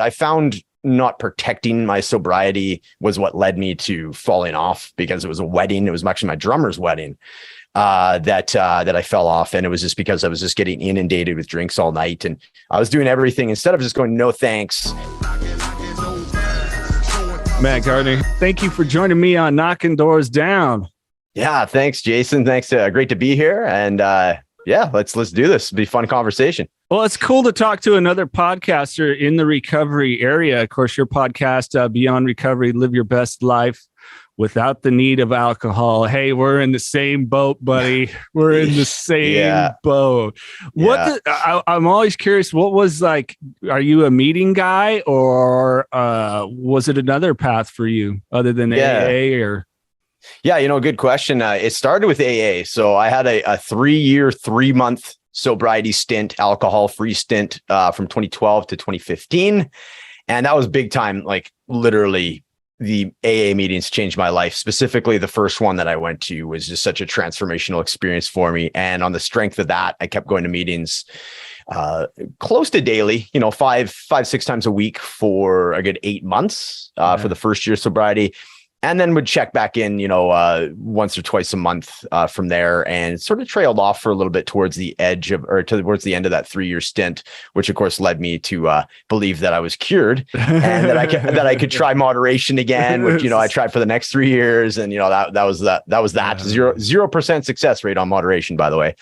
I found not protecting my sobriety was what led me to falling off, because it was a wedding. It was actually my drummer's wedding that I fell off. And it was just because I was just getting inundated with drinks all night. And I was doing everything instead of just going, no, thanks. Matt Gardiner, thank you for joining me on Knockin Doorz Down. Yeah, thanks, Jason. Thanks. Great to be here. And yeah, let's do this. It'll be a fun conversation. Well, it's cool to talk to another podcaster in the recovery area. Of course, your podcast, Beyond Recovery, Live Your Best Life Without the Need of Alcohol. Hey, we're in the same boat, buddy. We're in the same boat. I'm always curious, what was like, are you a meeting guy, or was it another path for you other than AA or? Yeah, good question. It started with AA. So I had a 3-year, 3-month sobriety stint, alcohol-free stint from 2012 to 2015. And that was big time. Like literally the AA meetings changed my life. Specifically, the first one that I went to was just such a transformational experience for me. And on the strength of that, I kept going to meetings close to daily, 5-6 times a week for a good 8 months for the first year of sobriety. And then would check back in, once or twice a month from there, and sort of trailed off for a little bit towards the towards the end of that 3-year stint, which of course led me to believe that I was cured and that I could try moderation again, which I tried for the next 3 years, and that was that 0% success rate on moderation, by the way.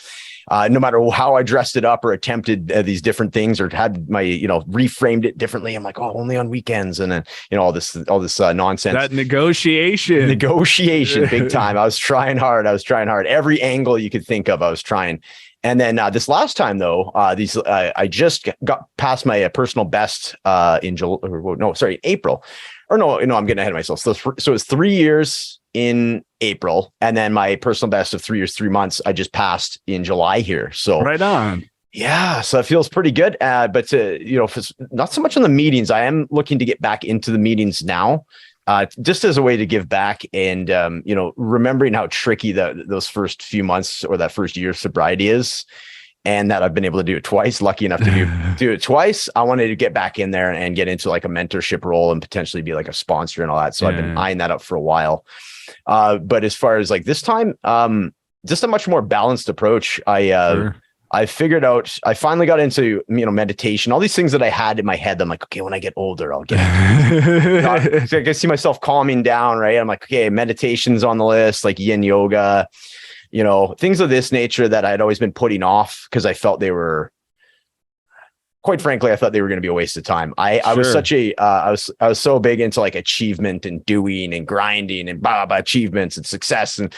No matter how I dressed it up or attempted these different things, or had my, reframed it differently, I'm like, oh, only on weekends. And then, all this nonsense. That negotiation, big time. I was trying hard. Every angle you could think of, I was trying. And then this last time, though, I just got past my personal best in April. Or no, I'm getting ahead of myself. So it's 3 years in April, and then my personal best of 3 years, 3 months, I just passed in July here. So right on. Yeah, so it feels pretty good. But not so much on the meetings. I am looking to get back into the meetings now, just as a way to give back, and remembering how tricky those first few months or that first year of sobriety is. And that I've been able to do it twice, lucky enough to do it twice. I wanted to get back in there and get into like a mentorship role and potentially be like a sponsor and all that. So I've been eyeing that up for a while. But as far as like this time, just a much more balanced approach. I figured out, I finally got into, meditation, all these things that I had in my head. I'm like, okay, when I get older, I'll get it. I can see myself calming down, right? I'm like, okay, meditation's on the list, like yin yoga, things of this nature that I'd always been putting off because I felt they were, quite frankly, I thought they were going to be a waste of time. I was such a, I was so big into like achievement and doing and grinding and achievements and success. And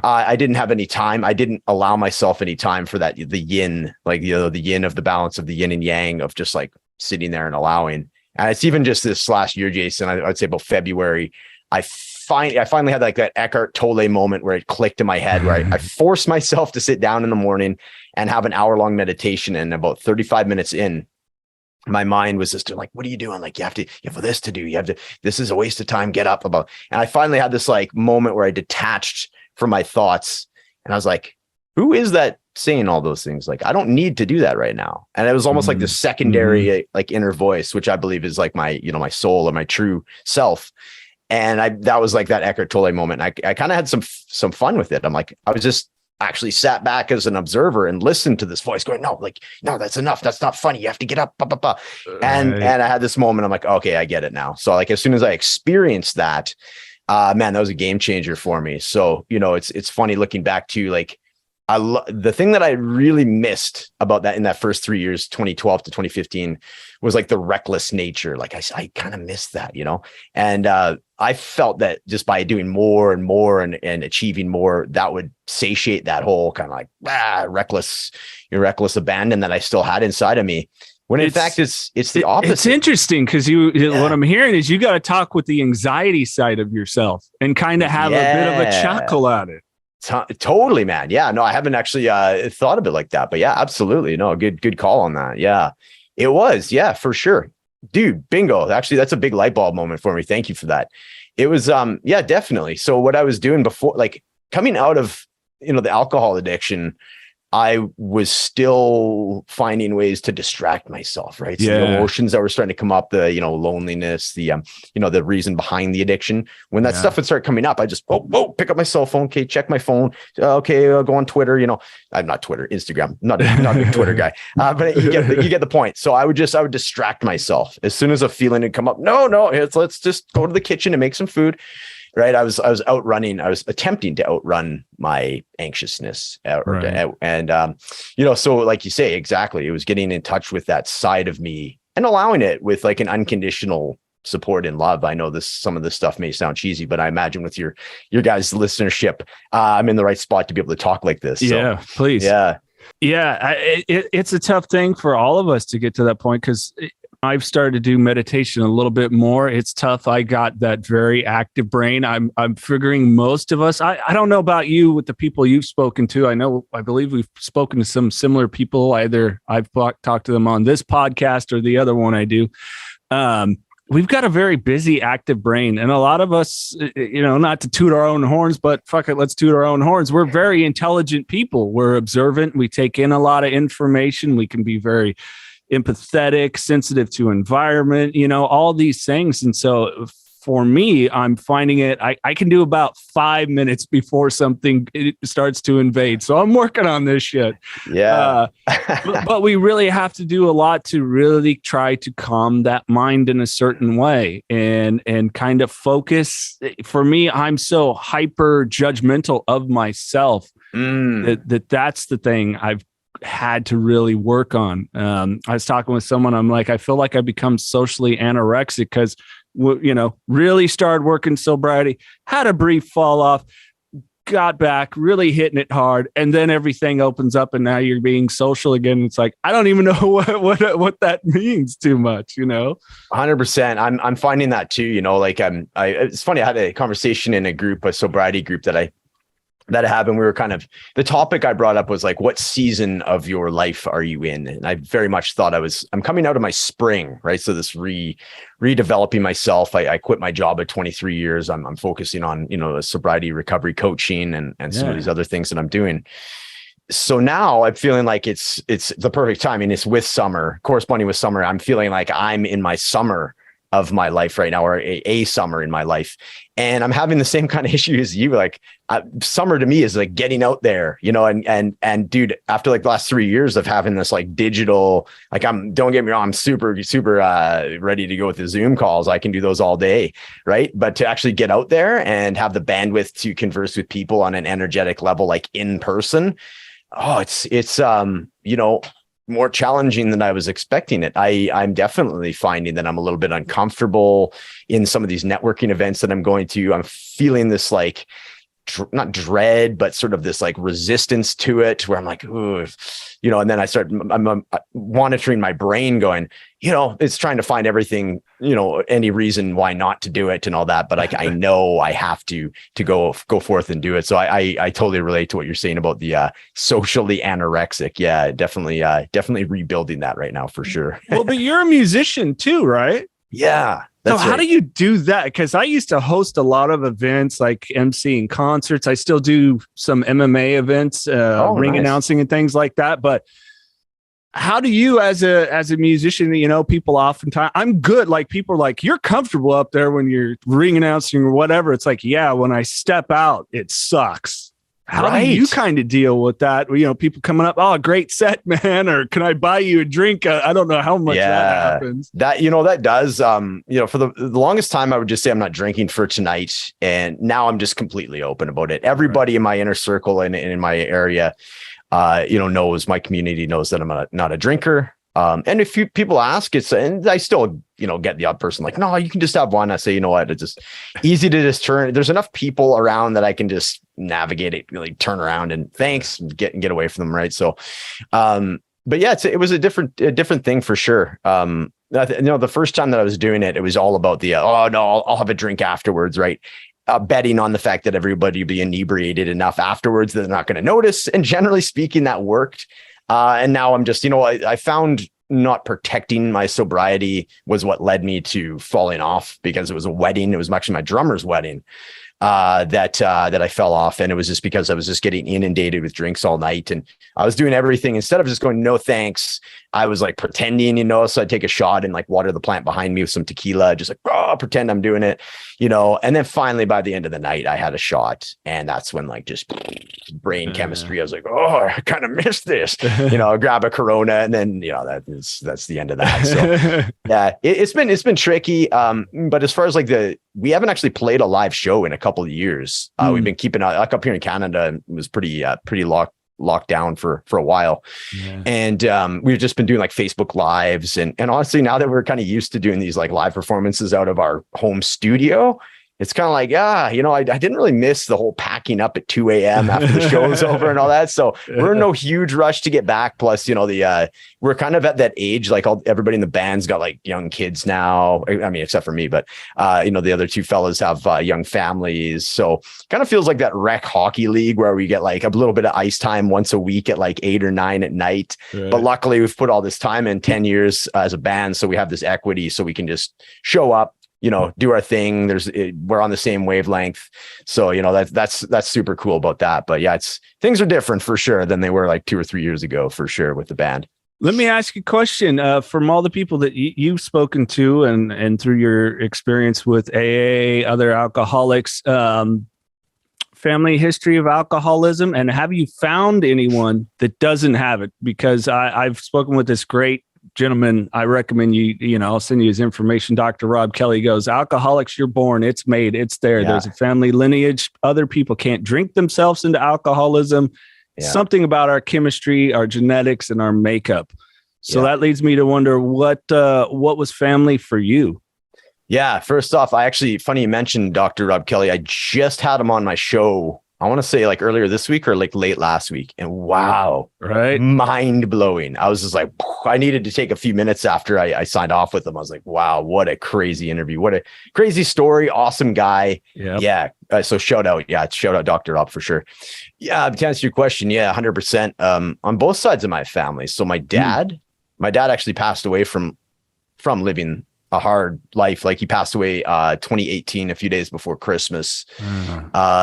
I didn't have any time. I didn't allow myself any time for that, the yin, like, the yin of the balance of the yin and yang of just like sitting there and allowing. And it's even just this last year, Jason, I'd say about February, I finally had like that Eckhart Tolle moment where it clicked in my head, where I forced myself to sit down in the morning and have an hour-long meditation. And about 35 minutes in, my mind was just like, what are you doing? Like, you have this to do. This is a waste of time. Get up. And I finally had this like moment where I detached from my thoughts, and I was like, who is that saying all those things? Like, I don't need to do that right now. And it was almost like the secondary, like inner voice, which I believe is like my, my soul or my true self. And that was like that Eckhart Tolle moment. I kind of had some fun with it. I'm like, I was just actually sat back as an observer and listened to this voice going, no, that's enough. That's not funny. You have to get up. And I had this moment. I'm like, okay, I get it now. So like, as soon as I experienced that, man, that was a game changer for me. So, it's funny looking back to like, the thing that I really missed about that in that first 3 years, 2012 to 2015, was like the reckless nature. Like I kind of missed that, and I felt that just by doing more and more and achieving more, that would satiate that whole kind of like reckless abandon that I still had inside of me. When in fact, it's the opposite. It's interesting because what I'm hearing is you got to talk with the anxiety side of yourself and kind of have a bit of a chuckle at it. Totally, man. Yeah, no, I haven't actually thought of it like that, but yeah, absolutely. No, good call on that. Yeah, it was. Yeah, for sure. Dude, bingo. Actually, that's a big light bulb moment for me. Thank you for that. It was, yeah, definitely. So what I was doing before, like coming out of, the alcohol addiction, I was still finding ways to distract myself, right? So the emotions that were starting to come up, the, loneliness, the, the reason behind the addiction, when that stuff would start coming up, I just, pick up my cell phone. Okay. Check my phone. Okay. I'll go on Twitter, I'm not Twitter, Instagram, not a Twitter guy, but you get the point. So I would distract myself as soon as a feeling had come up. No, let's just go to the kitchen and make some food. Right. I was attempting to outrun my anxiousness so like you say, exactly. It was getting in touch with that side of me and allowing it with like an unconditional support and love. I know some of this stuff may sound cheesy, but I imagine with your guys' listenership, I'm in the right spot to be able to talk like this. So, yeah, please. Yeah. Yeah. It's a tough thing for all of us to get to that point, because I've started to do meditation a little bit more. It's tough. I got that very active brain. I'm figuring most of us, I don't know about you with the people you've spoken to. I believe we've spoken to some similar people. Either I've talked to them on this podcast or the other one I do. We've got a very busy, active brain. And a lot of us, not to toot our own horns, but fuck it, let's toot our own horns. We're very intelligent people. We're observant. We take in a lot of information. We can be very empathetic, sensitive to environment, all these things. And so for me, I'm finding it, I can do about 5 minutes before something starts to invade. So I'm working on this shit. Yeah. But we really have to do a lot to really try to calm that mind in a certain way and kind of focus. For me, I'm so hyper judgmental of myself that's the thing I've had to really work on. I was talking with someone, I'm like, I feel like I become socially anorexic because, really started working sobriety, had a brief fall off, got back, really hitting it hard. And then everything opens up and now you're being social again. It's like, I don't even know what that means too much, 100%. I'm finding that too, it's funny. I had a conversation in a sobriety group that happened. We were the topic I brought up was like, what season of your life are you in? And I very much thought I'm coming out of my spring, right? So this redeveloping myself. I quit my job at 23 years. I'm focusing on, sobriety recovery coaching and some of these other things that I'm doing. So now I'm feeling like it's the perfect time. And it's with summer, corresponding with summer. I'm feeling like I'm in my summer of my life right now, or a summer in my life. And I'm having the same kind of issue as you. Like summer to me is like getting out there, and dude, after like the last 3 years of having this like digital, like don't get me wrong, I'm super, super ready to go with the Zoom calls. I can do those all day. Right. But to actually get out there and have the bandwidth to converse with people on an energetic level, like in person. Oh, it's more challenging than I was expecting it. I'm definitely finding that I'm a little bit uncomfortable in some of these networking events that I'm going to. I'm feeling this like, not dread, but sort of this like resistance to it where I'm like, ooh, and then I'm monitoring my brain going, it's trying to find everything, any reason why not to do it and all that. But I know I have to go forth and do it. So I totally relate to what you're saying about the socially anorexic. Yeah, definitely rebuilding that right now for sure. Well, but you're a musician too, right? Yeah. So how do you do that? Because I used to host a lot of events like emceeing concerts. I still do some MMA events, ring announcing and things like that. But how do you, as a musician, people oftentimes, I'm good. Like people are like, you're comfortable up there when you're ring announcing or whatever. It's like, yeah, when I step out, it sucks. How do you kind of deal with that? People coming up, oh, great set, man. Or can I buy you a drink? I don't know how much that happens. That does, for the longest time, I would just say I'm not drinking for tonight. And now I'm just completely open about it. Everybody in my inner circle and in my area, knows, my community knows that I'm not a drinker. And if people ask, and I still, get the odd person like, no, you can just have one. I say, you know what? It's just easy to just turn. There's enough people around that I can just navigate it, really turn around and thanks and get away from them. Right. So, but yeah, it was a different thing for sure. The first time that I was doing it, it was all about I'll have a drink afterwards. Right. Betting on the fact that everybody will be inebriated enough afterwards that they're not going to notice. And generally speaking, that worked. And now I'm just, I found not protecting my sobriety was what led me to falling off, because it was a wedding. It was actually my drummer's wedding. that I fell off. And it was just because I was just getting inundated with drinks all night. And I was doing everything instead of just going, no, thanks. I was like pretending, so I'd take a shot and like water the plant behind me with some tequila, just like, pretend I'm doing it, and then finally by the end of the night, I had a shot. And that's when like just brain chemistry, I was like, I kind of missed this, grab a Corona. And then, that's the end of that. So yeah, it's been tricky. But as far as like we haven't actually played a live show in a couple of years. We've been keeping like up here in Canada, it was pretty locked down for a while. Yeah. And we've just been doing like Facebook lives. And honestly, now that we're kind of used to doing these like live performances out of our home studio, it's kind of like, I didn't really miss the whole packing up at 2 a.m. after the show is over and all that. So we're in no huge rush to get back. Plus, we're kind of at that age, like everybody in the band's got like young kids now. I mean, except for me, but the other two fellas have young families. So kind of feels like that rec hockey league where we get like a little bit of ice time once a week at like 8 or 9 at night. Right. But luckily we've put all this time in 10 years as a band. So we have this equity so we can just show up, do our thing. We're on the same wavelength. So, that's super cool about that. But yeah, things are different for sure than they were like 2 or 3 years ago for sure with the band. Let me ask you a question from all the people that you've spoken to and through your experience with AA, other alcoholics, family history of alcoholism. And have you found anyone that doesn't have it? Because I've spoken with this great gentleman, I recommend you, I'll send you his information. Dr. Rob Kelly goes, alcoholics, you're born, it's made, it's there. Yeah. There's a family lineage. Other people can't drink themselves into alcoholism. Yeah. Something about our chemistry, our genetics, and our makeup. So that leads me to wonder what was family for you? Yeah. First off, funny you mentioned Dr. Rob Kelly. I just had him on my show. I want to say like earlier this week or like late last week. And wow, right. Mind blowing. I was just like, I needed to take a few minutes after I signed off with him. I was like, wow, what a crazy interview. What a crazy story. Awesome guy. Yep. Yeah. So shout out. Yeah. Shout out Dr. Rob for sure. Yeah. To answer your question. Yeah. 100%. On both sides of my family. So my dad actually passed away from living a hard life. Like he passed away 2018, a few days before Christmas.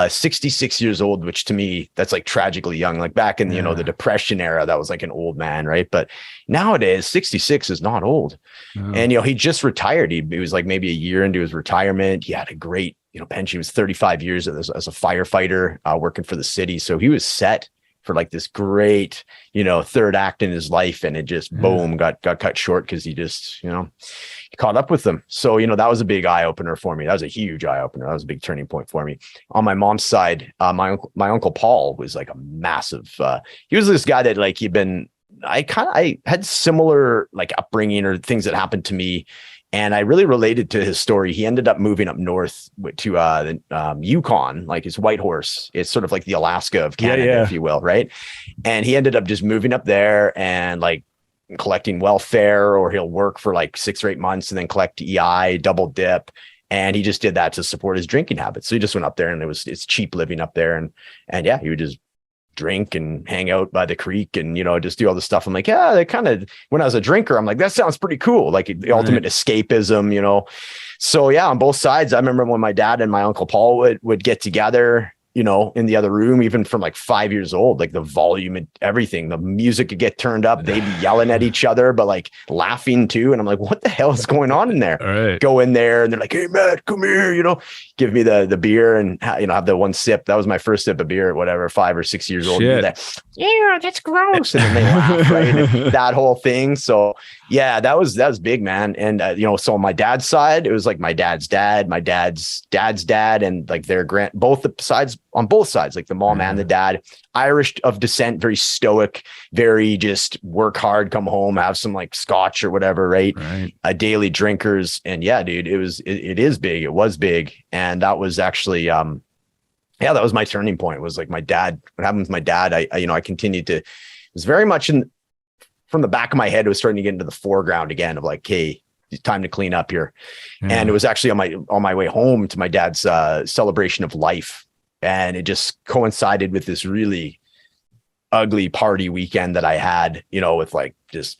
66 years old, which to me that's like tragically young. Like back in the Depression era, that was like an old man, right? But nowadays 66 is not old. And he just retired. He was like maybe a year into his retirement. He had a great pension. He was 35 years as a firefighter working for the city, so he was set for like this great, third act in his life. And it just boom, got cut short because he just, he caught up with them. So, that was a big eye opener for me. That was a huge eye opener. That was a big turning point for me. On my mom's side, my uncle Paul was like a massive, he was this guy that like, I had similar like upbringing or things that happened to me. And I really related to his story. He ended up moving up north to the Yukon, like his Whitehorse. It's sort of like the Alaska of Canada, if you will, right? And he ended up just moving up there and like collecting welfare, or he'll work for like 6 or 8 months and then collect EI, double dip. And he just did that to support his drinking habits. So he just went up there, and it's cheap living up there. And yeah, he would just drink and hang out by the creek and, just do all this stuff. I'm like, yeah, that kind of, when I was a drinker, I'm like, that sounds pretty cool. Like the ultimate escapism, So yeah, on both sides, I remember when my dad and my uncle Paul would get together, in the other room, even from like 5 years old, like the volume and everything, the music could get turned up. They'd be yelling at each other, but like laughing too. And I'm like, what the hell is going on in there? Right. Go in there and they're like, hey, Matt, come here, give me the beer and, have the one sip. That was my first sip of beer at whatever, 5 or 6 years old. Like, yeah, that's gross. And then they laugh, right? And that whole thing. So yeah, that was big, man. And, so on my dad's side, it was like my dad's dad, my dad's dad, and like their on both sides, like the mom and the dad, Irish of descent, very stoic, very just work hard, come home, have some like scotch or whatever, right? Daily drinkers. And yeah, dude, it is big. It was big. And that was actually, that was my turning point. It was like my dad, what happened with my dad. I continued to, it was very much from the back of my head, it was starting to get into the foreground again of like, hey, it's time to clean up here. And it was actually on my way home to my dad's celebration of life. And it just coincided with this really ugly party weekend that I had, with like just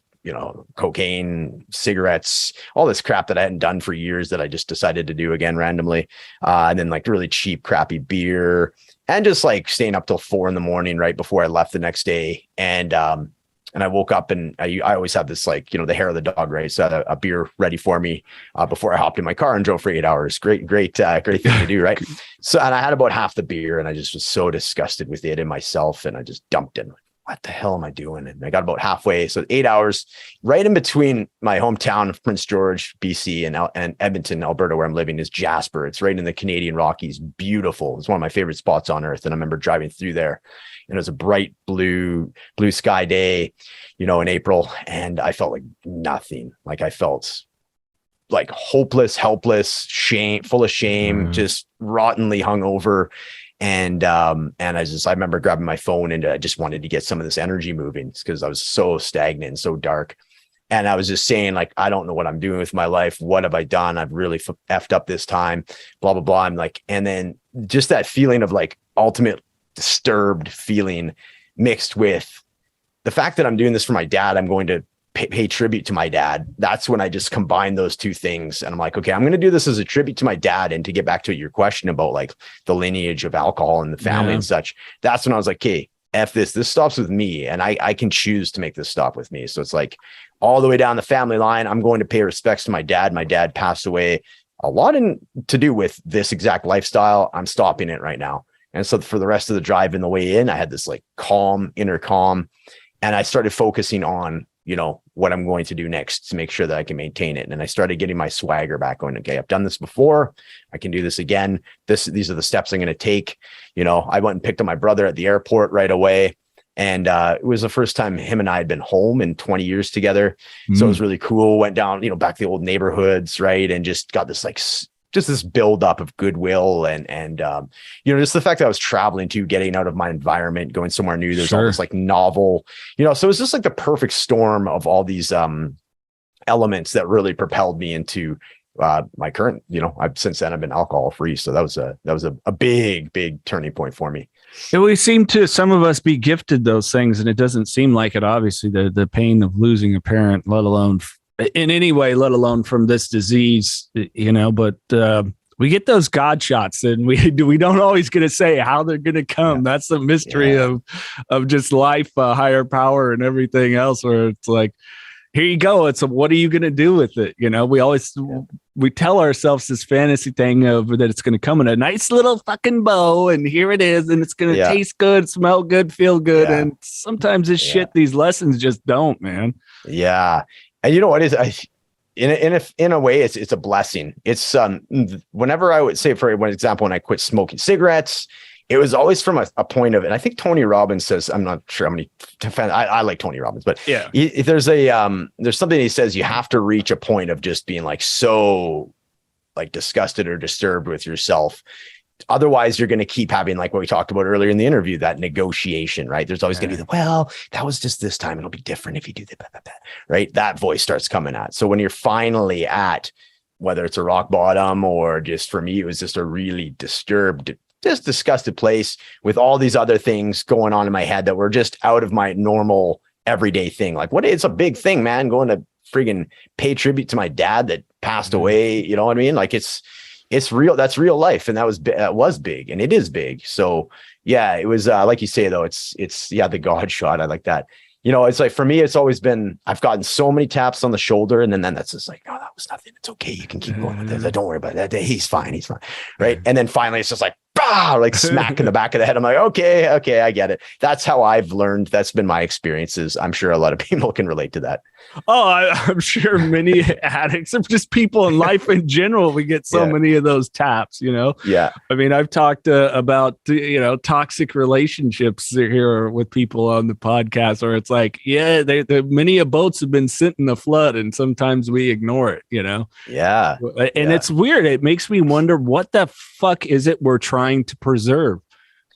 cocaine, cigarettes, all this crap that I hadn't done for years that I just decided to do again randomly. And then like really cheap, crappy beer, and just like staying up till 4 a.m. right before I left the next day. And I woke up and I always have this, like, the hair of the dog, right? So I had a beer ready for me before I hopped in my car and drove for 8 hours. Great thing to do, right? So, and I had about half the beer and I just was so disgusted with it in myself, and I just dumped it. What the hell am I doing? And I got about halfway. So 8 hours, right in between my hometown of Prince George, BC, and Edmonton, Alberta, where I'm living, is Jasper. It's right in the Canadian Rockies. Beautiful. It's one of my favorite spots on earth. And I remember driving through there, and it was a bright blue sky day, in April. And I felt like nothing. Like I felt like hopeless, helpless, full of shame, just rottenly hungover. And I remember grabbing my phone, and I just wanted to get some of this energy moving because I was so stagnant and so dark. And I was just saying, like, I don't know what I'm doing with my life. What have I done? I've really effed up this time, blah, blah, blah. I'm like, and then just that feeling of like ultimate disturbed feeling mixed with the fact that I'm doing this for my dad. I'm going to pay tribute to my dad. That's when I just combined those two things. And I'm like, okay, I'm going to do this as a tribute to my dad. And to get back to your question about like the lineage of alcohol and the family and such, that's when I was like, okay, F this stops with me. And I can choose to make this stop with me. So it's like all the way down the family line, I'm going to pay respects to my dad. My dad passed away a lot to do with this exact lifestyle. I'm stopping it right now. And so for the rest of the drive and the way in, I had this like inner calm. And I started focusing on, what I'm going to do next to make sure that I can maintain it. And I started getting my swagger back, going, okay, I've done this before. I can do this again. These are the steps I'm going to take. I went and picked up my brother at the airport right away. And it was the first time him and I had been home in 20 years together. So it was really cool. Went down, back to the old neighborhoods, right? And just got this just this buildup of goodwill and just the fact that I was traveling to, getting out of my environment, going somewhere new. There's all this like novel, so it's just like the perfect storm of all these elements that really propelled me into my current, since then I've been alcohol free. So that was a big turning point for me. And we seem to, some of us, be gifted those things, and it doesn't seem like it. Obviously, the pain of losing a parent, let alone in any way, let alone from this disease, but we get those God shots, and we don't always get to say how they're going to come. Yeah. That's the mystery of just life, higher power and everything else, where it's like, here you go. What are you going to do with it? We tell ourselves this fantasy thing of that it's going to come in a nice little fucking bow, and here it is, and it's going to taste good, smell good, feel good. Yeah. And sometimes these lessons just don't, man. Yeah. And you know what is, in a way, it's a blessing. It's whenever I would say, for example, when I quit smoking cigarettes, it was always from a point of, and I think Tony Robbins says, I'm not sure how many fans, I like Tony Robbins, but yeah, if there's something he says, you have to reach a point of just being like so like disgusted or disturbed with yourself. Otherwise, you're going to keep having, like what we talked about earlier in the interview, that negotiation, right? There's always going to be that was just this time. It'll be different if you do that, right? That voice starts coming at. So when you're finally at, whether it's a rock bottom or just, for me, it was just a really disturbed, just disgusted place with all these other things going on in my head that were just out of my normal everyday thing. Like, it's a big thing, man, going to friggin' pay tribute to my dad that passed away. You know what I mean? Like it's real. That's real life. And that was big, and it is big. So yeah, it was like you say, though, it's the God shot. I like that. It's like, for me, it's always been, I've gotten so many taps on the shoulder, and then that's just like, oh, that was nothing. It's okay. You can keep going with this. Don't worry about that. He's fine. Right. And then finally it's just like, like smack in the back of the head. I'm like, okay, I get it. That's how I've learned. That's been my experiences. I'm sure a lot of people can relate to that. Oh, I'm sure many addicts, or just people in life in general, we get so many of those taps, Yeah. I mean, I've talked about, toxic relationships here with people on the podcast, where it's like, many of boats have been sent in the flood, and sometimes we ignore it, Yeah. And it's weird. It makes me wonder, what the fuck is it we're trying to preserve?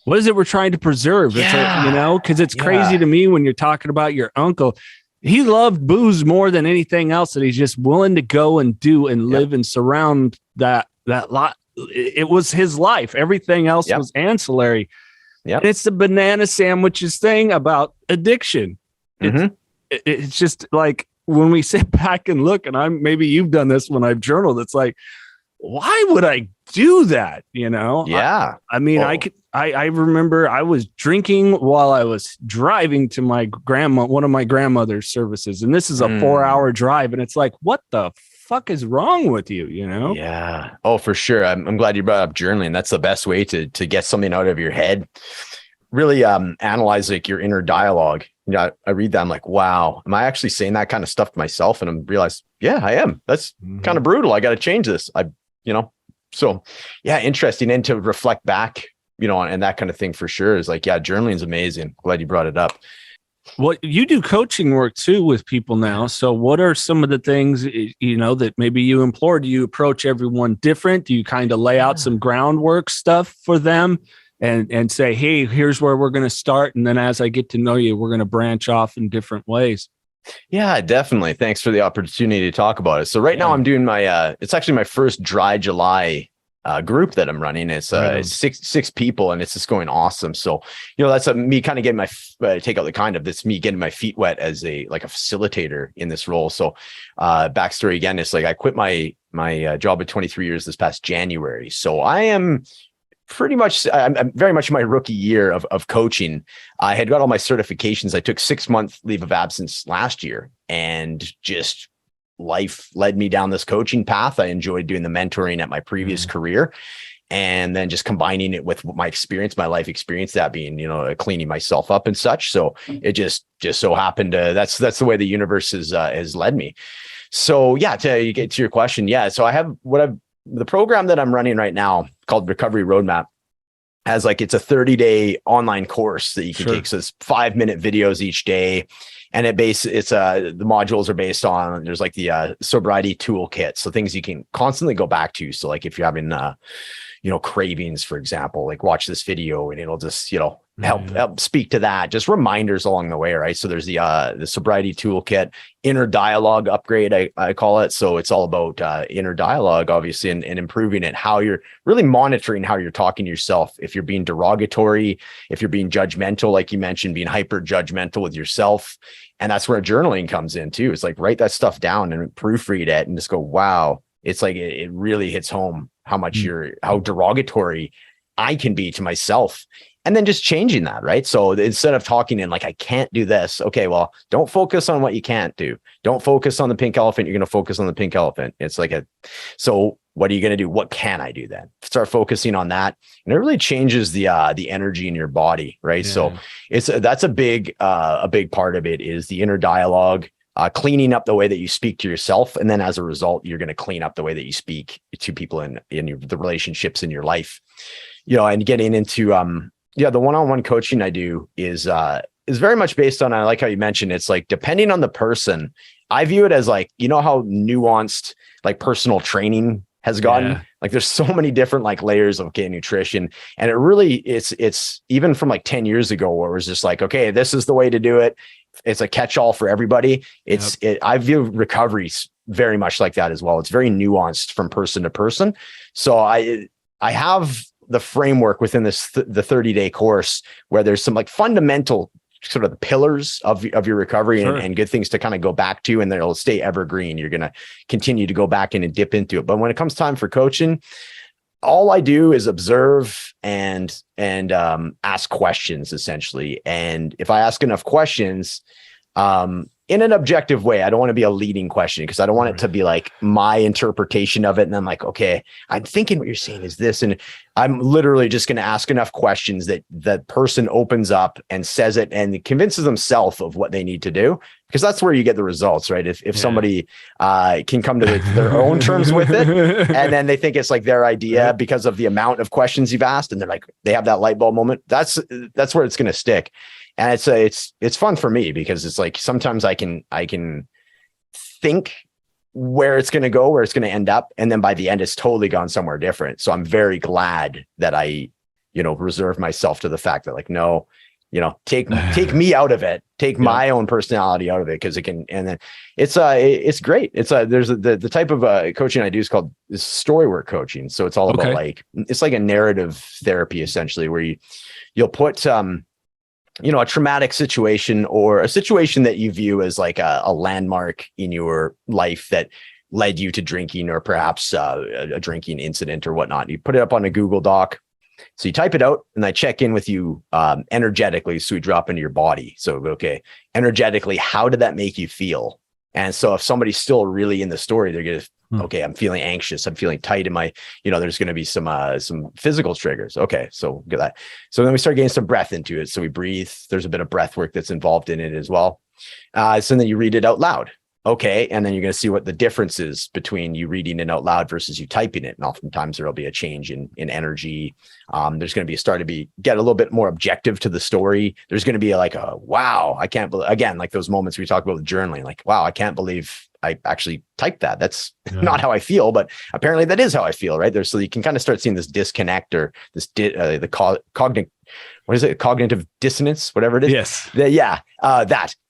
What is it we're trying to preserve? It's because it's crazy to me when you're talking about your uncle. He loved booze more than anything else, and he's just willing to go and do and live and surround that lot. It was his life. Everything else was ancillary. Yeah, it's the banana sandwiches thing about addiction. It's just like, when we sit back and look, and maybe you've done this when I've journaled, it's like, why would I do that? Yeah. I mean, I remember I was drinking while I was driving to one of my grandmother's services. And this is a 4-hour drive. And it's like, what the fuck is wrong with you? Yeah. Oh, for sure. I'm glad you brought up journaling. That's the best way to get something out of your head. Really analyze like your inner dialogue. I read that. I'm like, wow, am I actually saying that kind of stuff to myself? And I realize, yeah, I am. That's kind of brutal. I got to change this. So yeah, interesting. And to reflect back, and that kind of thing for sure is like, yeah, journaling is amazing. Glad you brought it up. Well, you do coaching work too with people now. So what are some of the things, that maybe you implore? Do you approach everyone different? Do you kind of lay out some groundwork stuff for them and say, hey, here's where we're going to start. And then as I get to know you, we're going to branch off in different ways. Yeah, definitely. Thanks for the opportunity to talk about it. So right now I'm doing it's actually my first Dry July group that I'm running. It's six people, and it's just going awesome. So, that's me kind of getting that's me getting my feet wet as a facilitator in this role. So, backstory again, it's like I quit my job at 23 years this past January. So I am I'm very much in my rookie year of coaching. I had got all my certifications. I took 6-month leave of absence last year, and just life led me down this coaching path. I enjoyed doing the mentoring at my previous career, and then just combining it with my experience, my life experience, that being, cleaning myself up and such. So it just so happened that's the way the universe has led me. So yeah, to get to your question. Yeah. So I have the program that I'm running right now called Recovery Roadmap has it's a 30-day online course that you can take. So it's 5-minute videos each day. And the modules are based on, there's the sobriety toolkit. So things you can constantly go back to. So if you're having, cravings, for example, watch this video and it'll just, help speak to that. Just reminders along the way. Right. So there's the sobriety toolkit, inner dialogue upgrade, I call it. So it's all about inner dialogue, obviously, and improving it, how you're really monitoring how you're talking to yourself. If you're being derogatory, if you're being judgmental, like you mentioned, being hyper judgmental with yourself. And that's where journaling comes in too. It's write that stuff down and proofread it and just go, wow. It's it really hits home how much how derogatory I can be to myself. And then just changing that, right? So instead of talking in I can't do this. Okay, well, don't focus on what you can't do. Don't focus on the pink elephant. You're going to focus on the pink elephant. It's so what are you going to do? What can I do then? Start focusing on that. And it really changes the energy in your body, right? Yeah. So that's a big part of it is the inner dialogue, cleaning up the way that you speak to yourself. And then as a result, you're going to clean up the way that you speak to people in the relationships in your life, and getting into, the one-on-one coaching I do is very much based on, I like how you mentioned, it's depending on the person, I view it as how nuanced personal training has gotten. Yeah. There's so many different layers of nutrition. And it really, it's even from 10 years ago where it was just okay, this is the way to do it. It's a catch-all for everybody. I view recovery very much like that as well. It's very nuanced from person to person. So I have the framework within this the 30-day course where there's some fundamental sort of the pillars of your recovery and good things to kind of go back to, and they'll stay evergreen. You're going to continue to go back in and dip into it. But when it comes time for coaching, all I do is observe and ask questions essentially. And if I ask enough questions, in an objective way, I don't want to be a leading question because I don't want it to be my interpretation of it. And I'm okay, I'm thinking what you're saying is this. And I'm literally just going to ask enough questions that that person opens up and says it and convinces themselves of what they need to do, because that's where you get the results, right? If somebody can come to their own terms with it, and then they think it's their idea because of the amount of questions you've asked, and they have that light bulb moment, that's where it's going to stick. And it's fun for me because it's sometimes I can think where it's going to go, where it's going to end up. And then by the end, it's totally gone somewhere different. So I'm very glad that I, reserve myself to the fact that no, take me out of it, take my own personality out of it. Cause it can, and then it's great. There's the type of coaching I do is called story work coaching. So it's all about it's like a narrative therapy essentially, where you'll put, a traumatic situation or a situation that you view as like a landmark in your life that led you to drinking, or perhaps a drinking incident or whatnot. You put it up on a Google Doc. So you type it out, and I check in with you energetically. So we drop into your body. So, okay, energetically, how did that make you feel? And so if somebody's still really in the story, they're going to, okay, I'm feeling anxious. I'm feeling tight in my, there's going to be some physical triggers. Okay. So get that. So then we start getting some breath into it. So we breathe. There's a bit of breath work that's involved in it as well. So then you read it out loud. Okay. And then you're going to see what the difference is between you reading it out loud versus you typing it. And oftentimes there'll be a change in energy. There's going to be get a little bit more objective to the story. There's going to be like wow, I can't believe, again, like those moments we talk about with journaling, like, wow, I can't believe I actually typed that. That's not how I feel, but apparently that is how I feel, right there. So you can kind of start seeing this disconnect, or this cognitive, what is it? Cognitive dissonance, whatever it is. Yes.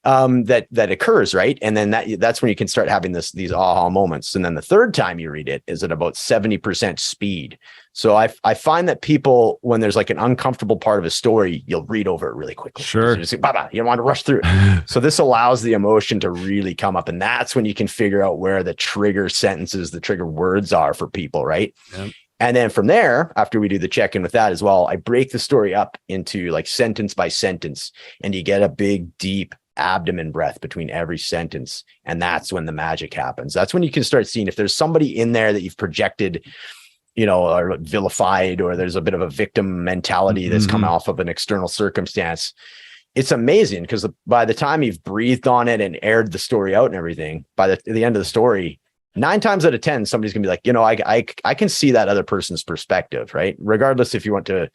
That occurs, right? And then that's when you can start having these aha moments. And then the third time you read it is at about 70% speed. So I find that people, when there's like an uncomfortable part of a story, you'll read over it really quickly. Sure. You don't want to rush through it. So this allows the emotion to really come up. And that's when you can figure out where the trigger sentences, the trigger words are for people, right? Yep. And then from there, after we do the check-in with that as well, I break the story up into like sentence by sentence, and you get a big, deep abdomen breath between every sentence. And that's when the magic happens. That's when you can start seeing if there's somebody in there that you've projected, or vilified, or there's a bit of a victim mentality that's come off of an external circumstance. It's amazing because by the time you've breathed on it and aired the story out and everything, by the end of the story, 9 times out of 10, somebody's gonna be like, I can see that other person's perspective, right? Regardless if you want to,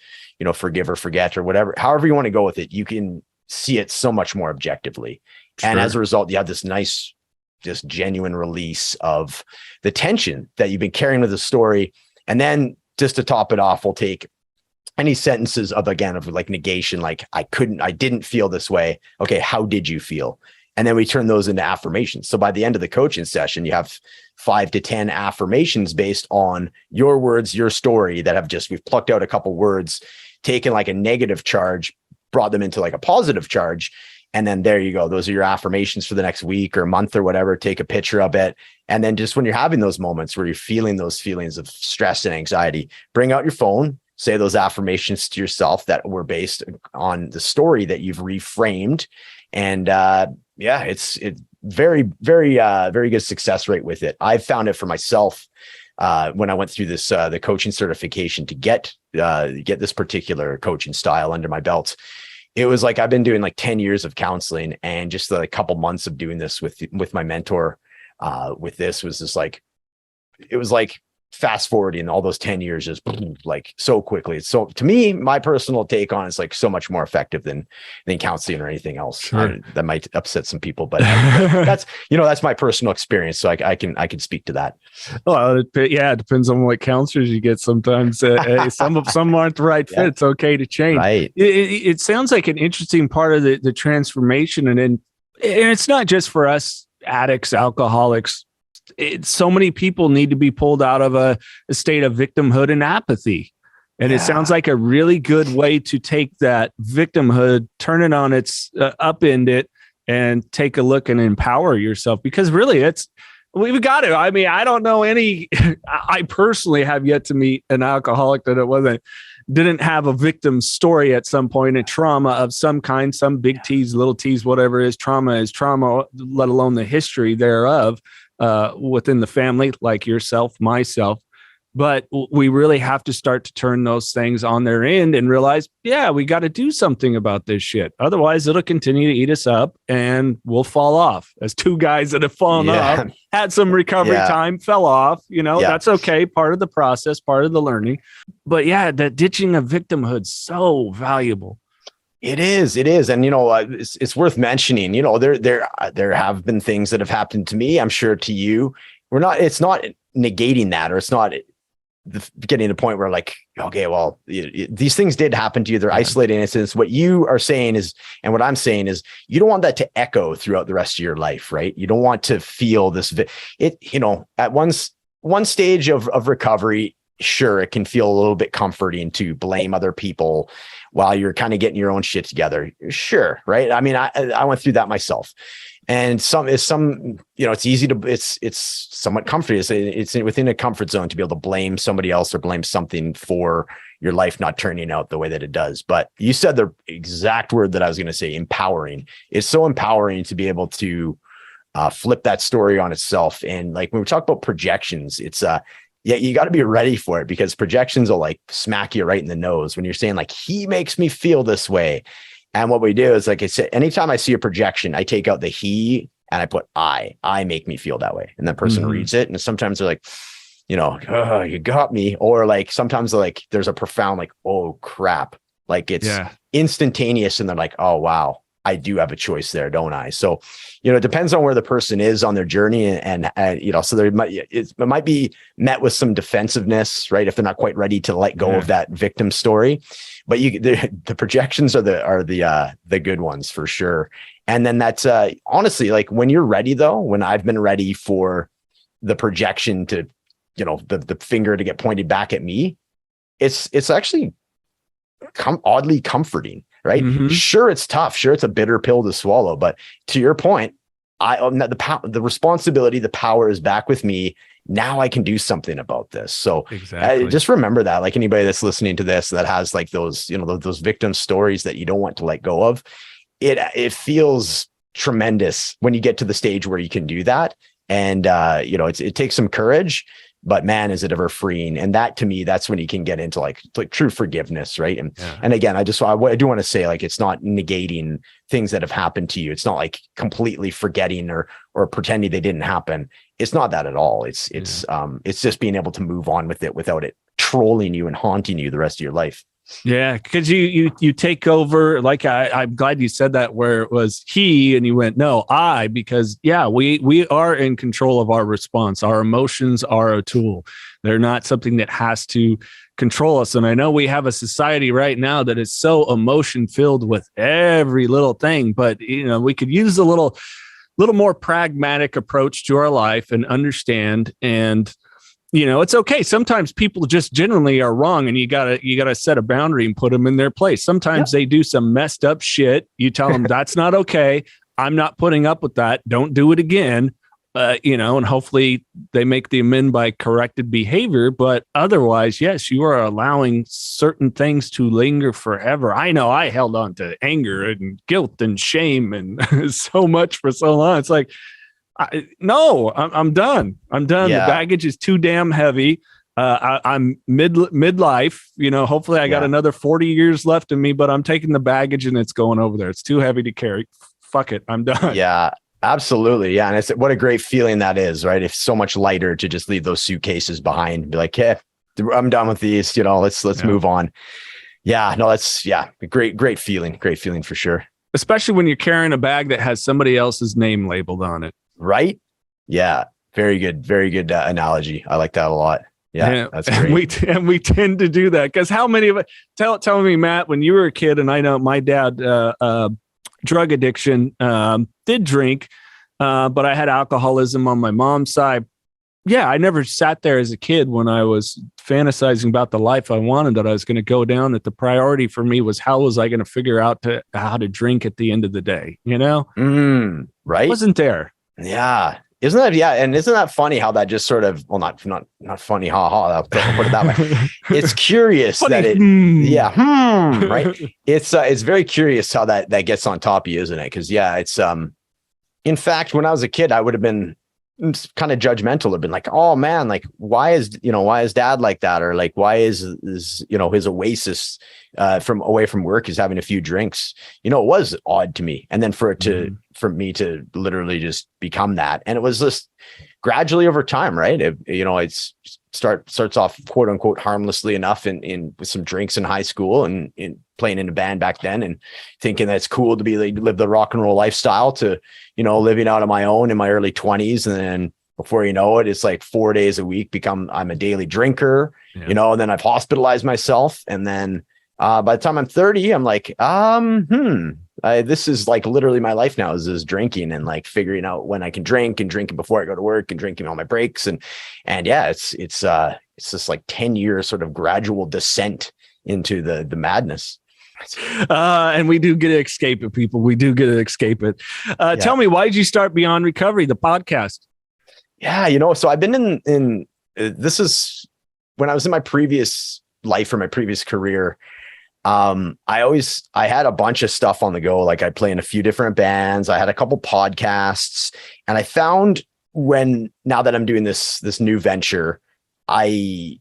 forgive or forget or whatever, however you want to go with it, you can see it so much more objectively. Sure. And as a result, you have this nice, just genuine release of the tension that you've been carrying with the story. And then just to top it off, we'll take any sentences of like negation, like I didn't feel this way. Okay, how did you feel? And then we turn those into affirmations. So by the end of the coaching session, you have 5 to 10 affirmations based on your words, your story we've plucked out a couple words, taken like a negative charge, brought them into like a positive charge. And then there you go. Those are your affirmations for the next week or month or whatever. Take a picture of it. And then just when you're having those moments where you're feeling those feelings of stress and anxiety, bring out your phone, say those affirmations to yourself that were based on the story that you've reframed. And it's very, very, very good success rate with it. I've found it for myself when I went through this, the coaching certification to get this particular coaching style under my belt. It was like, I've been doing like 10 years of counseling, and just a couple months of doing this with my mentor, with this was just like, it was like fast forwarding all those 10 years just like so quickly. So to me, my personal take on it's like so much more effective than counseling or anything else. Sure. That might upset some people, but that's my personal experience. So I can speak to that. Well, it depends on what counselors you get. Sometimes some aren't the right fit. Yeah. It's okay to change. Right. It sounds like an interesting part of the transformation. And it's not just for us addicts, alcoholics. So many people need to be pulled out of a state of victimhood and apathy. And it sounds like a really good way to take that victimhood, turn it on its upend it, and take a look and empower yourself. Because really, we've got to. I mean, I don't know any. I personally have yet to meet an alcoholic that didn't have a victim story at some point, a trauma of some kind, some big T's, little T's, whatever is trauma, let alone the history thereof. Within the family, like yourself, myself. But we really have to start to turn those things on their end and realize, we got to do something about this shit. Otherwise, it'll continue to eat us up and we'll fall off. As 2 guys that have fallen off, had some recovery time, fell off, that's okay. Part of the process, part of the learning. But the ditching of victimhood, so valuable. It is. And, it's worth mentioning, there have been things that have happened to me. I'm sure to you, it's not negating that, or it's not getting to the point where like, okay, well, these things did happen to you. They're isolated incidents. What you are saying is, and what I'm saying is, you don't want that to echo throughout the rest of your life, right? You don't want to feel this, at one stage of recovery, sure, it can feel a little bit comforting to blame other people while you're kind of getting your own shit together. Sure. Right. I mean, I went through that myself. And it's easy to, it's somewhat comforting. It's within a comfort zone to be able to blame somebody else or blame something for your life not turning out the way that it does. But you said the exact word that I was going to say, empowering. It's so empowering to be able to flip that story on itself. And like when we talk about projections, it's you got to be ready for it, because projections will like smack you right in the nose when you're saying like, he makes me feel this way. And what we do is, like I said, anytime I see a projection, I take out the he and I put I make me feel that way. And that person reads it. And sometimes they're like, oh, you got me. Or like, sometimes like there's a profound, like, oh crap. Like it's instantaneous. And they're like, oh, wow, I do have a choice there, don't I? So, it depends on where the person is on their journey, and so it might be met with some defensiveness, right? If they're not quite ready to let go of that victim story, but the projections are the good ones for sure. And then that's honestly, like when you're ready though, when I've been ready for the projection to, the finger to get pointed back at me, it's actually oddly comforting. Right. Mm-hmm. Sure. It's tough. Sure. It's a bitter pill to swallow. But to your point, the responsibility, the power is back with me. Now I can do something about this. So just remember that, like anybody that's listening to this that has like those, those victim stories that you don't want to let go of, it feels tremendous when you get to the stage where you can do that. And, it takes some courage. But man, is it ever freeing. And that, to me, that's when you can get into like true forgiveness. Right. And again, I do want to say, like, it's not negating things that have happened to you. It's not like completely forgetting or pretending they didn't happen. It's not that at all. It's just being able to move on with it without it trolling you and haunting you the rest of your life. Yeah, because you take over. Like I'm glad you said that, where it was he and you went no I, because we are in control of our response. Our emotions are a tool. They're not something that has to control us. And I know we have a society right now that is so emotion filled with every little thing, but we could use a little more pragmatic approach to our life and understand. And it's okay. Sometimes people just generally are wrong, and you gotta set a boundary and put them in their place. Sometimes they do some messed up shit. You tell them that's not okay. I'm not putting up with that. Don't do it again. And hopefully they make the amend by corrected behavior. But otherwise, yes, you are allowing certain things to linger forever. I know I held on to anger and guilt and shame and so much for so long. It's like, I'm done. I'm done. Yeah. The baggage is too damn heavy. I'm midlife, hopefully I got another 40 years left in me, but I'm taking the baggage and it's going over there. It's too heavy to carry. Fuck it. I'm done. Yeah, absolutely. Yeah. And what a great feeling that is, right? It's so much lighter to just leave those suitcases behind and be like, hey, I'm done with these, let's move on. Yeah, no, that's great feeling for sure. Especially when you're carrying a bag that has somebody else's name labeled on it. Right? Yeah. Very good analogy. I like that a lot. Yeah, that's great. And we tend to do that, because how many of it? Tell me, Matt, when you were a kid, and I know my dad, drug addiction, did drink, but I had alcoholism on my mom's side. Yeah, I never sat there as a kid when I was fantasizing about the life I wanted, that I was going to go down, that the priority for me was how was I going to figure out how to drink at the end of the day, right? It wasn't there. Yeah. Isn't that, and isn't that funny how that just sort of, well, not funny, I'll put it that way. It's curious that right? It's very curious how that gets on top of you, isn't it? Because it's, in fact, when I was a kid, I would have been kind of judgmental, have been like, oh man, like why is dad like that? Or like, why is his oasis away from work is having a few drinks. It was odd to me. And then for me to literally just become that. And it was just gradually over time, right? It starts off quote unquote harmlessly enough in with some drinks in high school and in playing in a band back then, and thinking that's cool to live the rock and roll lifestyle, to living out on my own in my early 20s. And then before you know it, it's like 4 days a week I'm a daily drinker, and then I've hospitalized myself. And then by the time I'm 30, I'm like, this is like literally my life now is drinking, and like figuring out when I can drink, and drinking before I go to work, and drinking on my breaks. And it's this like 10 year sort of gradual descent into the madness. And we do get to escape it, people. We do get to escape it. Tell me, why did you start Beyond Recovery, the podcast? Yeah, so I've been in this is when I was in my previous life or my previous career. I had a bunch of stuff on the go. Like I play in a few different bands. I had a couple podcasts, and I found now that I'm doing this new venture, I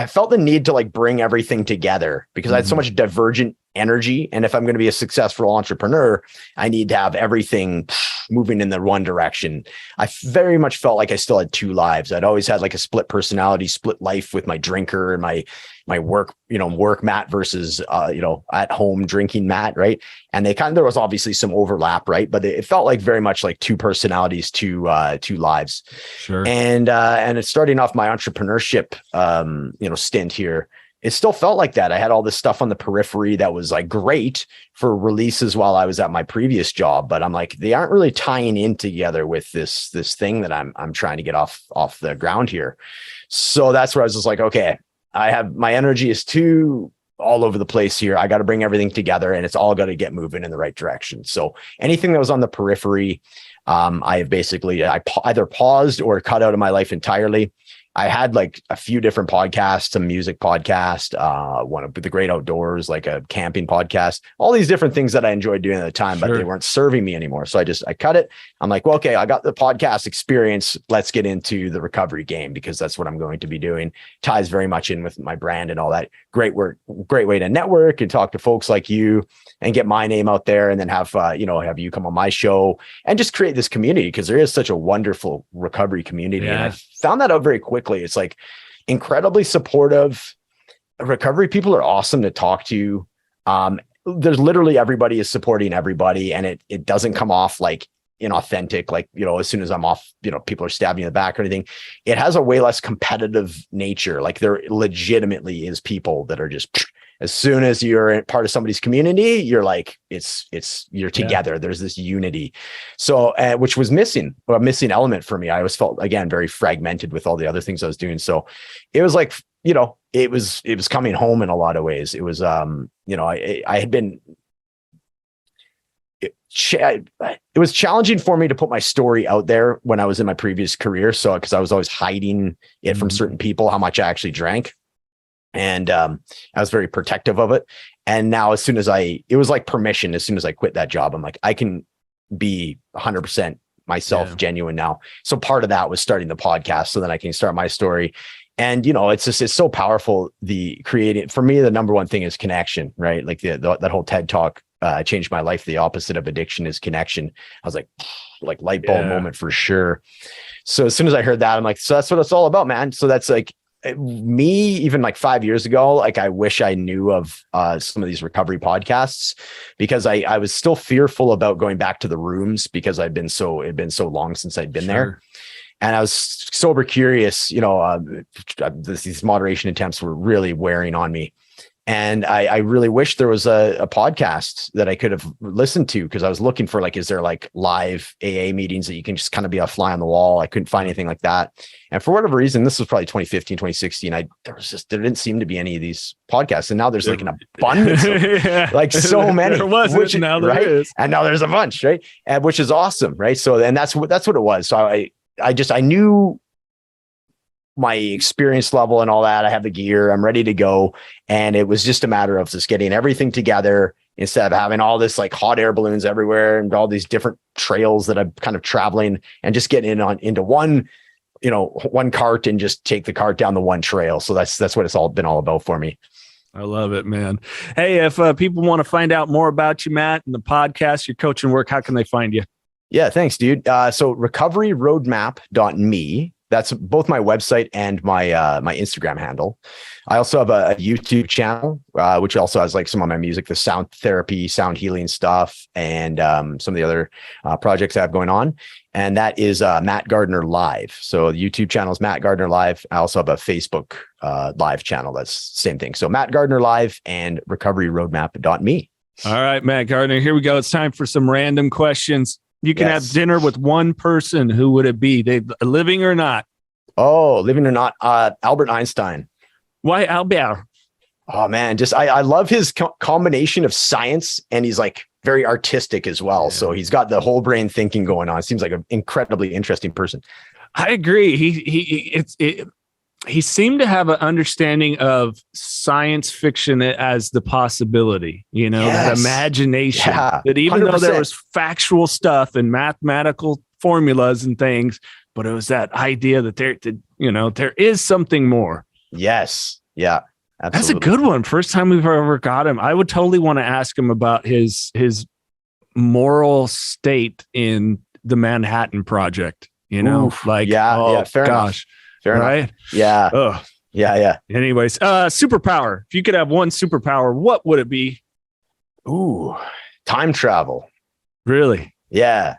felt the need to like bring everything together because I had so much divergent energy. And if I'm going to be a successful entrepreneur, I need to have everything moving in the one direction. I very much felt like I still had two lives. I'd always had like a split personality, split life with my drinker and my work, work Matt versus, at home drinking Matt. Right. And there was obviously some overlap, right. But it felt like very much like two personalities, two lives. Sure. And it's starting off my entrepreneurship, stint here. It still felt like that. I had all this stuff on the periphery that was like great for releases while I was at my previous job, but I'm like, they aren't really tying in together with this thing that I'm trying to get off the ground here. So that's where I was just like, okay, my energy is too all over the place here. I got to bring everything together and it's all got to get moving in the right direction. So anything that was on the periphery, I either paused or cut out of my life entirely. I had like a few different podcasts, a music podcast, one of the great outdoors, like a camping podcast, all these different things that I enjoyed doing at the time, but they weren't serving me anymore. So I cut it. I'm like, well, okay, I got the podcast experience. Let's get into the recovery game because that's what I'm going to be doing. Ties very much in with my brand and all that. Great way to network and talk to folks like you and get my name out there, and then have you come on my show and just create this community because there is such a wonderful recovery community. Yeah. And I found that out very quickly. It's like incredibly supportive. Recovery people are awesome to talk to. There's literally everybody is supporting everybody, and it doesn't come off like inauthentic. Like, as soon as I'm off, people are stabbing in the back or anything. It has a way less competitive nature. Like there legitimately is people that are just, as soon as you're part of somebody's community, you're like, you're together. Yeah. There's this unity. So, which was a missing element for me. I always felt, again, very fragmented with all the other things I was doing. So it was like, it was coming home in a lot of ways. It was, I had been, it was challenging for me to put my story out there when I was in my previous career. So, because I was always hiding it from certain people, how much I actually drank. And I was very protective of it. And now it was like permission. As soon as I quit that job, I'm like, I can be 100% myself, genuine now. So part of that was starting the podcast so that I can start my story. And, it's so powerful. For me, the number one thing is connection, right? Like that whole TED talk changed my life. The opposite of addiction is connection. I was like light bulb moment for sure. So as soon as I heard that, I'm like, so that's what it's all about, man. So that's like, me, even like 5 years ago, like I wish I knew of some of these recovery podcasts, because I was still fearful about going back to the rooms because it'd been so long since I'd been there. And I was sober curious, these moderation attempts were really wearing on me. And I really wish there was a podcast that I could have listened to, because I was looking for is there like live AA meetings that you can just kind of be a fly on the wall? I couldn't find anything like that. And for whatever reason, this was probably 2015, 2016. There didn't seem to be any of these podcasts. And now there's like an abundance of, like so many. There wasn't, now there is. And now there's a bunch, right? And which is awesome, right? So, and that's what it was. So I knew my experience level and all that. I have the gear, I'm ready to go. And it was just a matter of just getting everything together instead of having all this like hot air balloons everywhere and all these different trails that I'm kind of traveling, and just getting into one cart and just take the cart down the one trail. So that's what it's all been all about for me. I love it, man. Hey, if people want to find out more about you, Matt, and the podcast, your coaching work, how can they find you? Yeah, thanks, dude. So recoveryroadmap.me. That's both my website and my Instagram handle. I also have a YouTube channel, which also has like some of my music, the sound therapy, sound healing stuff, and some of the other projects I have going on. And that is Matt Gardiner Live. So the YouTube channel is Matt Gardiner Live. I also have a Facebook live channel. That's the same thing. So Matt Gardiner Live and recoveryroadmap.me. All right, Matt Gardiner, here we go. It's time for some random questions. You can have dinner with one person. Who would it be? They living or not? Oh, living or not? Albert Einstein. Why Albert? Oh man, just I love his combination of science, and he's like very artistic as well. Yeah. So he's got the whole brain thinking going on. Seems like an incredibly interesting person. I agree. He seemed to have an understanding of science fiction as the possibility, you know, that imagination, that even 100%. Though there was factual stuff and mathematical formulas and things, but it was that idea that there is something more. Yes. Yeah. Absolutely. That's a good one. First time we've ever got him. I would totally want to ask him about his moral state in the Manhattan Project. You know, Oof, fair enough. Fair right? Enough. Yeah. Ugh. Yeah. Anyways, superpower. If you could have one superpower, what would it be? Ooh, time travel. Really? Yeah.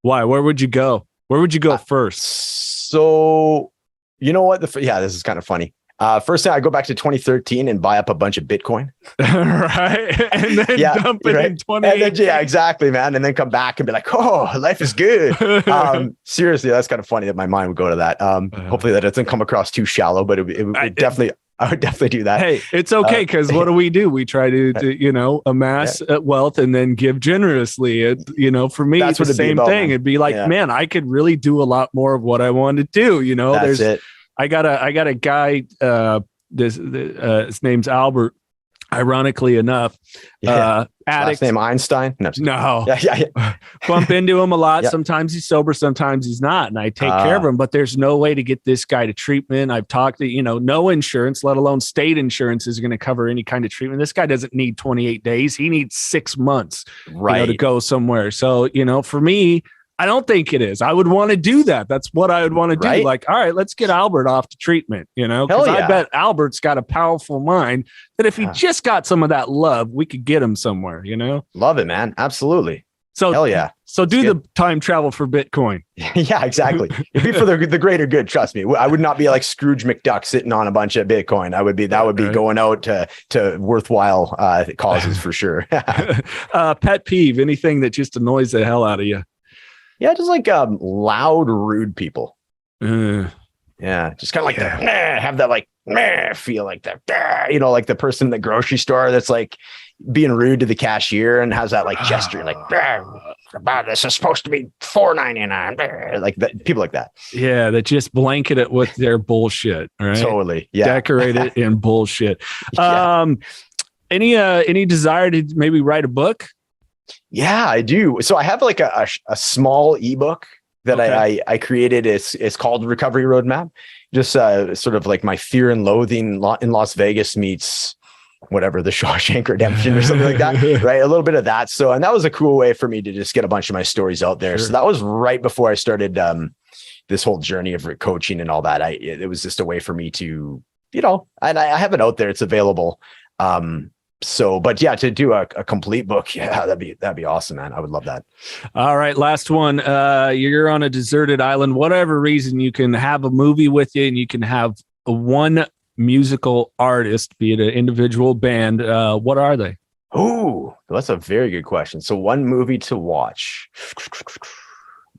Why? Where would you go? Where would you go first? So, you know what? This is kind of funny. First thing, I go back to 2013 and buy up a bunch of Bitcoin. Right. And then dump it in 2018. Yeah, exactly, man. And then come back and be like, oh, life is good. Seriously, that's kind of funny that my mind would go to that. Hopefully that doesn't come across too shallow, but it definitely, I would definitely do that. Hey, it's okay. Cause what do? We try to amass wealth and then give generously. For me, it's the same thing. Man. It'd be like, man, I could really do a lot more of what I want to do. That's it. I got a guy, his name's Albert, ironically enough, addict. Last name Einstein? No. Yeah. Bump into him a lot. Yeah. Sometimes he's sober, sometimes he's not. And I take care of him, but there's no way to get this guy to treatment. I've talked to, no insurance, let alone state insurance is going to cover any kind of treatment. This guy doesn't need 28 days. He needs 6 months to go somewhere. So, for me, I don't think it is. I would want to do that. That's what I would want to do. Right? Like, all right, let's get Albert off to treatment, because I bet Albert's got a powerful mind that if he just got some of that love, we could get him somewhere, Love it, man. Absolutely. So, hell yeah. So do the time travel for Bitcoin. Yeah, exactly. It'd be for the greater good. Trust me. I would not be like Scrooge McDuck sitting on a bunch of Bitcoin. That would be going out to worthwhile causes for sure. Pet peeve, anything that just annoys the hell out of you. Yeah, just like loud, rude people. Yeah, just kind of like have that like feel like that. Like the person in the grocery store that's like being rude to the cashier and has that like gesture, like this is supposed to be $4.99. Like that, people like that. Yeah, that just blanket it with their bullshit. Right? Totally. Yeah, decorate it in bullshit. Any desire to maybe write a book? Yeah, I do. So I have like a small ebook that I created. It's called Recovery Roadmap. Just sort of like my fear and loathing in Las Vegas meets whatever, the Shawshank Redemption or something like that. Right. A little bit of that. So, and that was a cool way for me to just get a bunch of my stories out there. Sure. So that was right before I started this whole journey of coaching and all that. It was just a way for me to, and I have it out there. It's available. But yeah, to do a complete book, that'd be awesome, man. I would love that. All right, last one. You're on a deserted island. Whatever reason, you can have a movie with you, and you can have one musical artist, be it an individual band. What are they? Oh, that's a very good question. So one movie to watch.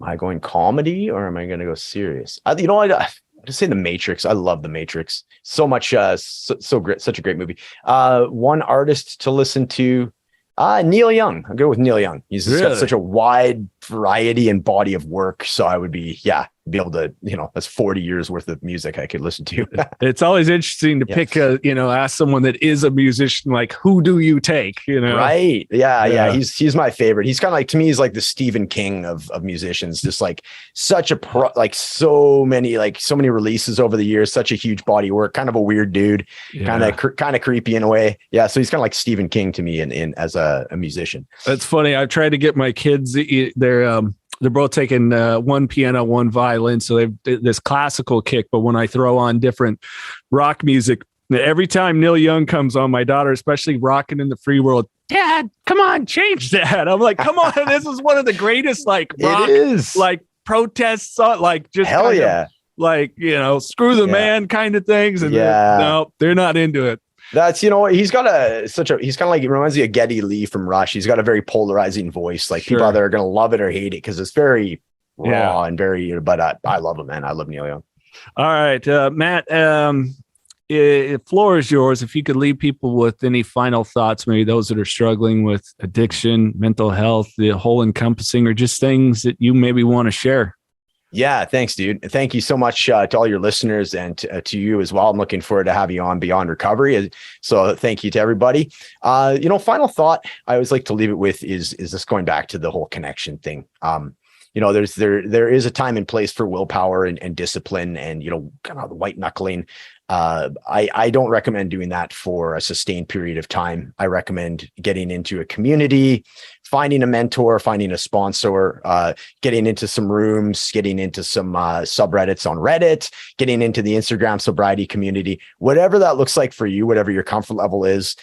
Am I going comedy or am I going to go serious? Just say The Matrix. I love The Matrix so much. So great. Such a great movie. One artist to listen to, Neil Young. I'll go with Neil Young. He's got such a wide variety and body of work. So I would be able to, that's 40 years worth of music I could listen to. It's always interesting to pick ask someone that is a musician, like, who do you take, Right. Yeah. He's my favorite. He's kind of like, to me, he's like the Stephen King of musicians, just like such a so many releases over the years, such a huge body of work, kind of a weird dude, kind of creepy in a way. Yeah. So he's kind of like Stephen King to me in as a musician. That's funny. I've tried to get my kids, they're both taking one piano, one violin. So they've this classical kick. But when I throw on different rock music, every time Neil Young comes on, my daughter, especially Rockin' in the Free World, Dad, come on, change that. I'm like, come on. This is one of the greatest rock, protest song, just hell yeah. Screw the man kind of things. And no, they're not into it. That's, he's got he's kind of like, it reminds me of Geddy Lee from Rush. He's got a very polarizing voice. Like people either are going to love it or hate it because it's very raw and very, but I love him, man. I love Neil Young. All right, Matt, floor is yours. If you could leave people with any final thoughts, maybe those that are struggling with addiction, mental health, the whole encompassing, or just things that you maybe want to share. Yeah, thanks, dude. Thank you so much to all your listeners and to you as well. I'm looking forward to having you on Beyond Recovery. So thank you to everybody. Final thought I always like to leave it with is just going back to the whole connection thing. There is a time and place for willpower and discipline and, kind of the white knuckling. I don't recommend doing that for a sustained period of time. I recommend getting into a community, finding a mentor, finding a sponsor, getting into some rooms, getting into some subreddits on Reddit, getting into the Instagram sobriety community, whatever that looks like for you, whatever your comfort level is,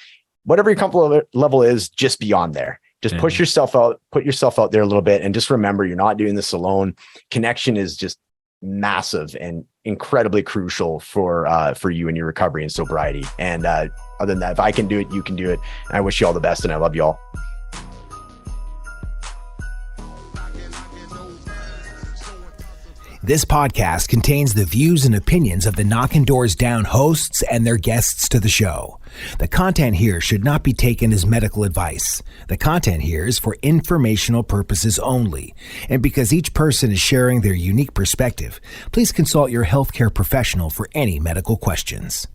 just beyond there. Just push yourself out, put yourself out there a little bit, and just remember you're not doing this alone. Connection is just massive and incredibly crucial for you and your recovery and sobriety. And other than that, if I can do it, you can do it. And I wish you all the best, and I love you all. This podcast contains the views and opinions of the Knockin Doorz Down hosts and their guests to the show. The content here should not be taken as medical advice. The content here is for informational purposes only. And because each person is sharing their unique perspective, please consult your healthcare professional for any medical questions.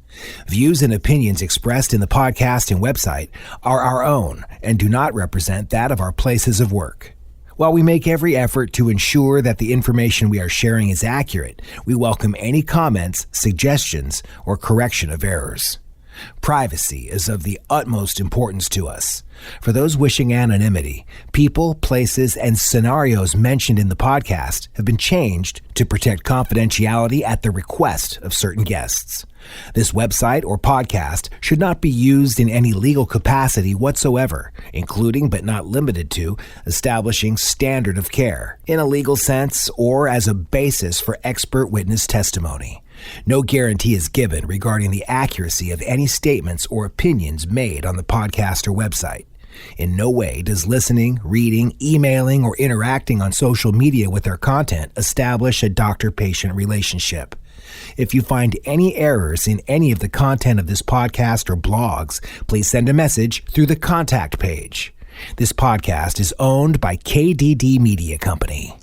Views and opinions expressed in the podcast and website are our own and do not represent that of our places of work. While we make every effort to ensure that the information we are sharing is accurate, we welcome any comments, suggestions, or correction of errors. Privacy is of the utmost importance to us. For those wishing anonymity, people, places, and scenarios mentioned in the podcast have been changed to protect confidentiality at the request of certain guests. This website or podcast should not be used in any legal capacity whatsoever, including but not limited to establishing standard of care in a legal sense or as a basis for expert witness testimony. No guarantee is given regarding the accuracy of any statements or opinions made on the podcast or website. In no way does listening, reading, emailing, or interacting on social media with our content establish a doctor-patient relationship. If you find any errors in any of the content of this podcast or blogs, please send a message through the contact page. This podcast is owned by KDD Media Company.